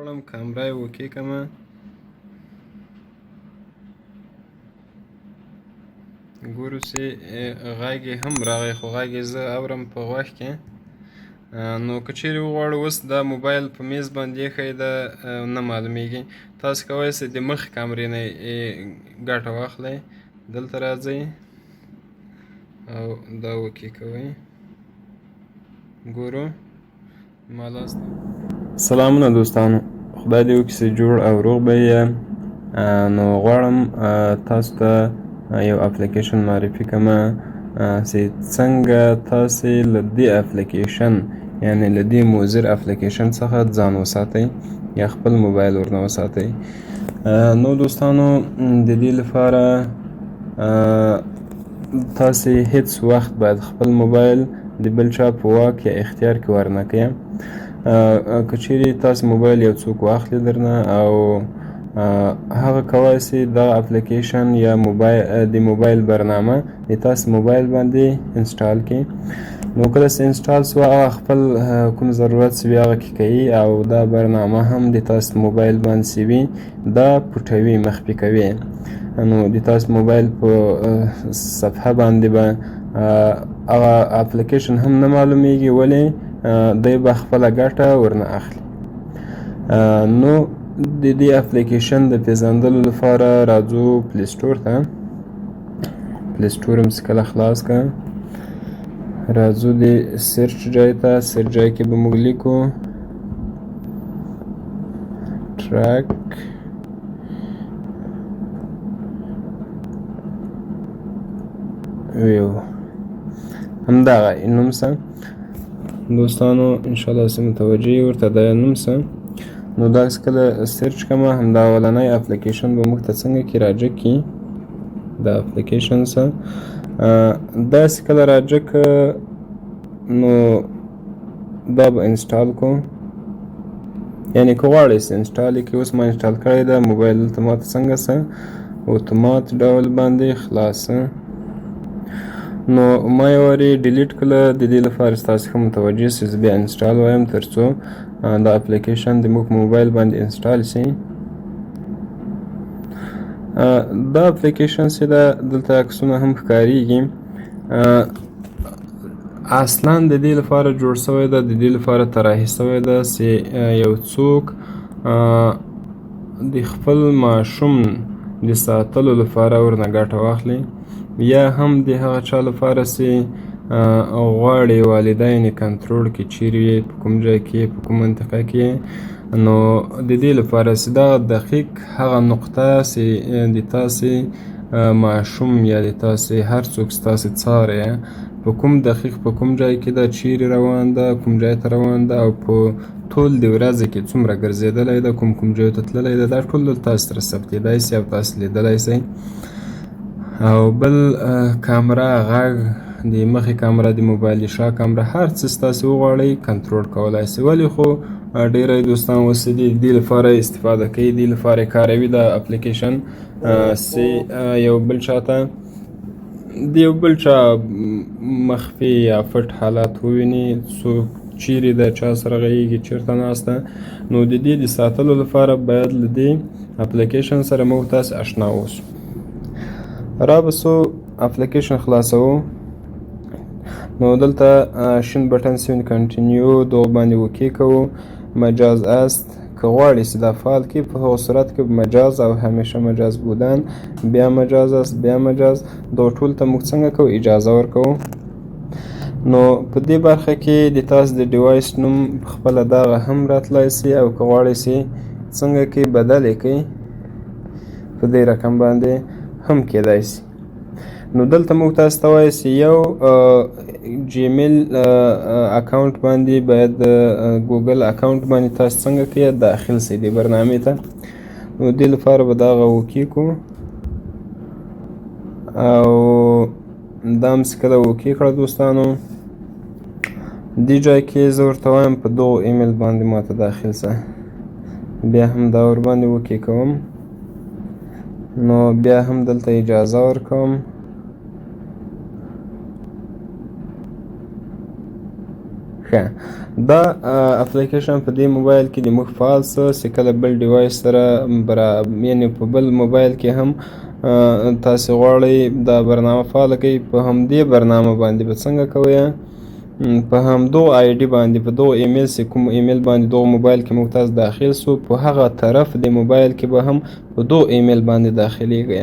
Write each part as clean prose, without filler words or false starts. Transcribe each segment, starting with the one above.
غواړم کامره یې اوکې کړمه. ګورو چې غږ یې هم راغی خو غږ یې زه اورم په غوږ کې. نو که چیرې وغواړو اوس دا موبایل په میز باندې ایښی ده نه معلومیږي. تاسو کولی شئ د مخې کامرې نه ګټه واخلئ. دلته راځئ او دا اوکې کوئ. ګورو ما لاس سلامونه دوستانو، خدای دې وکړي چې جوړ او روغ به یې. نو غواړم تاسو ته یو اپلیکیشن معرفي کړمه چې څنګه تاسې له دې اپلیکیشن یعنې له دې مضر اپلیکیشن څخه ځان وساتئ یا خپل موبایل ورنه وساتئ. نو دوستانو د دې لپاره تاسې هیڅ وخت باید خپل موبایل د بل چا په واک یا اختیار کې ورنه کړئ. که چیرې تاسو موبایل یو څوک واخلي درنه او هغه کولی شي دغه اپلیکیشن یا د موبایل برنامه د تاسو موبایل باندې انسټال کړي. نو کله چې انسټال شوه هغه خپل کوم ضرورت چې وي هغه کې کوي او دا برنامه هم د تاسو موبایل باندې چې وي دا پټوي، مخفي کوي. نو د تاسو موبایل په صفحه باندې به هغه اپلیکیشن هم نه معلومیږي، ولې دی به خپله ګټه ورنه اخلي. نو د دې اپلیکیشن د پیژندلو لپاره راځو پلی سټور ته. پلی سټور هم چې کله خلاص کړه راځو د سرچ ځای ته. سرچ ځای کې به موږ لیکو ټریک ویو، همدغه نوم څه دوستانو انشاءالله چې متوجه یې ورته دا نوم څه. نو دا کله سرچ کړمه همدا اولنی اپلیکیشن به موږ ته څنګه کې راجع کړي دا اپلیکیشن څه. داسې کله راجع که نو دا به انسټال کو، یعنې که غواړئ چې انسټال یې کړئ. اوس ما انسټال کړی ده موبایل دلته ماته څنګه څه اتومات ډول باندې خلاص. نو ما یې وارې ډیلیټ کړله د دې لپاره چې تاسې ښه متوجه شئ. زه بیا انسټال وایم تر څو دا اپلیکیشن د موږ موبایل باندې انسټال شي. دا اپلیکیشن چې ده دلته عکسونه هم ښکاریږي. اصلا د دې لپاره جوړ شوی ده، د دې لپاره طراحي شوی ده چې یو څوک د خپل ماشوم د ساتلو لپاره ورنه ګټه واخلي، یا هم د هغه چا لپاره چې غواړي والدین یې کنټرول کړي چیرې یې په کوم ځای کې په کوم منطقه کې. نو د دې لپاره چې دغه دقیق هغه نقطه چې د تاسې ماشوم یا د تاسې هر څوک چې تاسې څاری په کوم دقیق په کوم ځای کې ده، چیرې روان ده، کوم ځای ته روان ده او په ټول د ورځې کې څومره ګرځېدلی ده، کوم کوم ځایو ته تللی ده، دا ټول تاسو سره ثبتېدای شي او تاسو لیدلی شئ. او بل کامره، غږ، د مخې کامره، د موبایل د شا کامره، هر څه ستاسې وغواړئ کنټرول کولی شئ. ولې خو ډېری دوستان اوس د دې لپاره استفاده کوي، دې لپاره یې کاروي دا اپلیکیشن چې یو بل چاته د یو بل چا مخفي یا پټ حالات وویني، څوک چیرې ده، چا سره غږیږي، چېرته ناسته. نو د دې د ساتلو لپاره باید له دې اپلیکیشن سره موږ تاسې اشنا اوسو. رابسو اپلیکیشن خلاصوو. نو دلته شین بټن سوین کنټینیو دغه باندې اوکې کوو. مجاز است که غواړئ چې دا فعال کړي په هغه صورت کې مجاز او همیشه مجاز بودن، بیا مجاز است، بیا مجاز، دغه ټول ته موږ څنګه کوو اجازه ورکوو. نو په دې برخه کې د تاسو د ډیوایس نوم خپله دغه هم راتلی شي او که غواړئ چې څنګه کې بدل یې کړئ په دې رقم باندې هم کېدای شي. نو دلته موږ تاسو ته وایي چې یو جیمیل اکاونټ باندې باید ګوګل اکاونټ باندې تاسو څنګه کې داخل شئ دې برنامې ته. نو دې لپاره به دغه اوکې کړو او دا هم چې کله اوکې کړه دوستانو دې ځای کې زه ورته وایم په دغو ایمیل باندې ماته داخل شه. بیا هم دا ورباندې اوکې کوم. نو بیا هم دلته اجازه ورکوم. ښه دا اپلیکیشن په دې موبایل کې د موږ فعال څه چې کله بل ډیوایس سره یعنې په بل موبایل کې هم تاسې غواړئ دا برنامه فعاله کړئ په همدې برنامه باندې به څنګه کوئ په همدغو آی ډي باندې په دغو ایمیل چې کوم ایمیل باندې دغو موبایل کې موږ تاسو داخل سو په هغه طرف د موبایل کې به هم په دغو ایمیل باندې داخلیږئ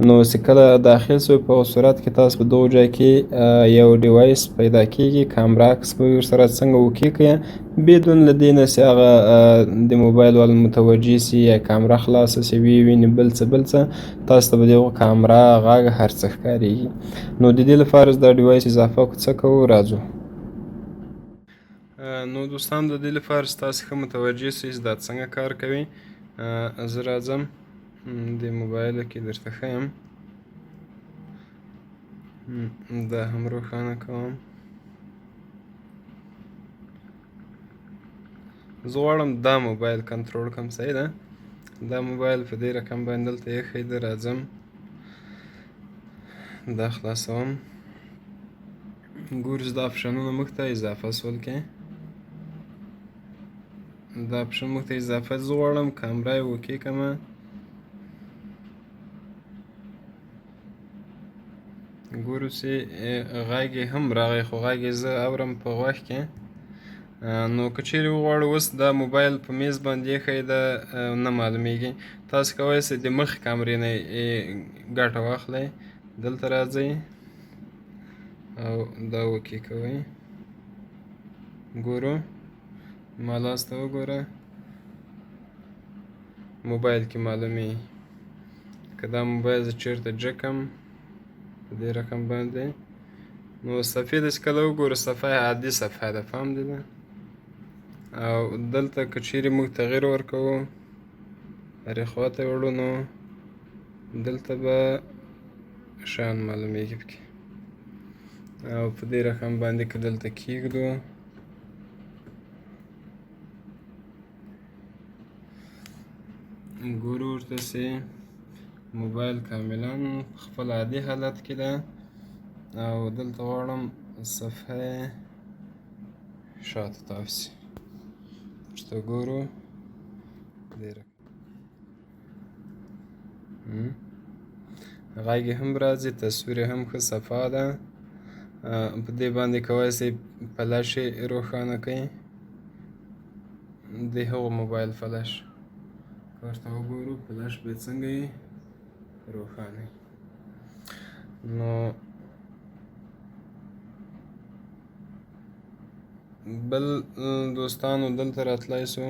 نو چې کله داخل سوی په هغه صورت کې تاسو په دغو ځای کې یو ډیوایس پیدا کیږي کامرا عکس به ورسره څنګه وکیږئ بدون له دې نه چې هغه د موبایل والا متوجه سي یا کامرا خلاصه سي ویني بل څه تاسو ته به د هغو کامرا غږ هر څه ښکارېږي نو د دې لپاره دا ډیوایس اضافه کړو څه کوو راځو نو دوستان د دې لپاره چې تاسو ښه متوجه سئ چې دا څنګه کار کوي زه راځم د موبایل کې درته ښیم دا هم روښانه کوم زه غواړم دا موبایل کنټرول کړم صحیح ده دا موبایل په دې رقم باندې دلته ایښی ده راځم دا خلاصوم ګورئ دا اپشنونه موږ ته اضافه سول کې دا اپشن موږ ته اضافه زه غواړم کامرا یې اوکې کړمه ګورو چې غږ یې هم راغی خو غږ یې زه اورم په غوږ کې نو که چیرې وغواړو اوس دا موبایل په میز باندې ایښی ده نه معلومیږي تاسو کولی شئ د مخکې کامرې نه ګټه واخلئ دلته راځئ او دا اوکې کوئ ګورو ما لاس ته وګوره موبایل کې معلومیږي که دا موبایل زه چیرته جکم په دې رقم باندې نو صفحې ته چې کله وګورو صفحه عادي صفحه ده فهم دې ده او دلته که چیرې موږ تغییر ورکوو هرې خوا ته وړو نو دلته به شیان معلومیږي پکې او په دې رقم باندې که دلته کیږدو ګورو ورته چې موبایل کاملا خپل عادي حالت کې ده او دلته غواړم صفحه شاته تاو شي ورته ګورو غږ یې هم راځي تصویر یې هم ښه صفا ده په دې باندې کولی شئ فلش یې روښانه کړئ د هغو موبایل فلش که ورته وګورو فلش به یې څنګه وي روښانه نو بل دوستانو دلته راتلی سو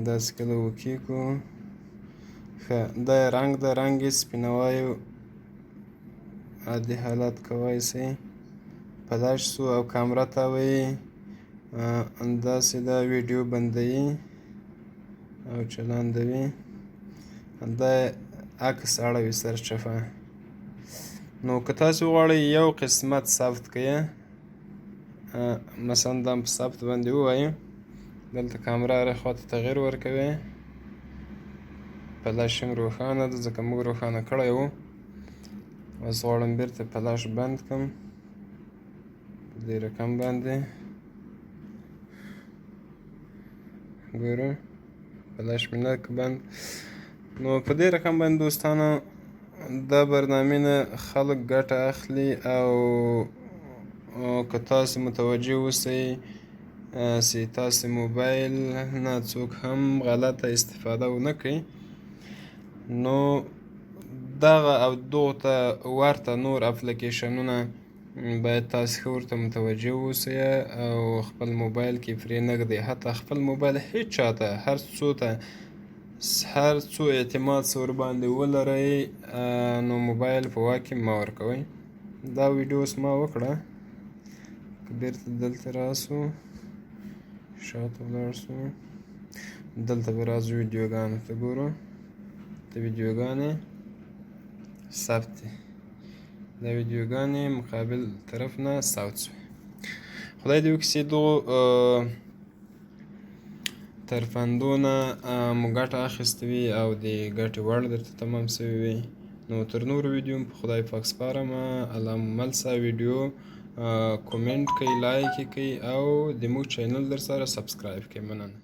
داسې کله اوکې کړو ښه دا یې رنګ ده رنګ یې سپینوایو عادي حالت کولی شئ فلش سو او کامرا تاویې داسې دا ویډیو بندوي او چلاندوي دا عکس اړوي سرچپه نو که تاسو وغواړئ یو قسمت ثبت کړئ مثلا دا په ثبت باندې ووایو دلته کامرا هرې خوا ته تغییر ورکوئ فلش هم روښانه ده ځکه موږ روښانه کړی وو اوس غواړم بیرته فلش بند کړم په دې رقم باندې ګورو فلش مې نه که بند نو په دې رقم باندې دوستانو دا برنامې نه خلک ګټه اخلي او که تاسو متوجه اوسئ چې تاسو موبایل نه څوک هم غلطه استفاده ونه کړي نو دغه او دغو ته ورته نور اپلیکیشنونه باید تاسو ښه ورته متوجه اوسئ او خپل موبایل کې پرې نه ږدئ حتی خپل موبایل هیڅ چاته هر څو اعتماد ورباندې ولرئ نو موبایل په واک کې مه ورکوئ دا ویډیو اوس ما وکړه که بیرته دلته راسو شاته ولاړ سو دلته به راځو ویډیوګانو ته ګورو د ویډیوګانې ثبت دي دا ویډیوګانې مقابل طرف نه ثبت شوې خدای دې وکړي چې دغو ترفندونه مو ګټه اخیستې وي او د ګټې وړ درته تمام شوي وي نو نو تر نورو ویډیو په خدای پاک سپارم. الله مو مل سه. ویډیو کومنټ کوئ، لایک یې کوئ او د موږ چینل در سره سبسکرایب کړئ. مننه.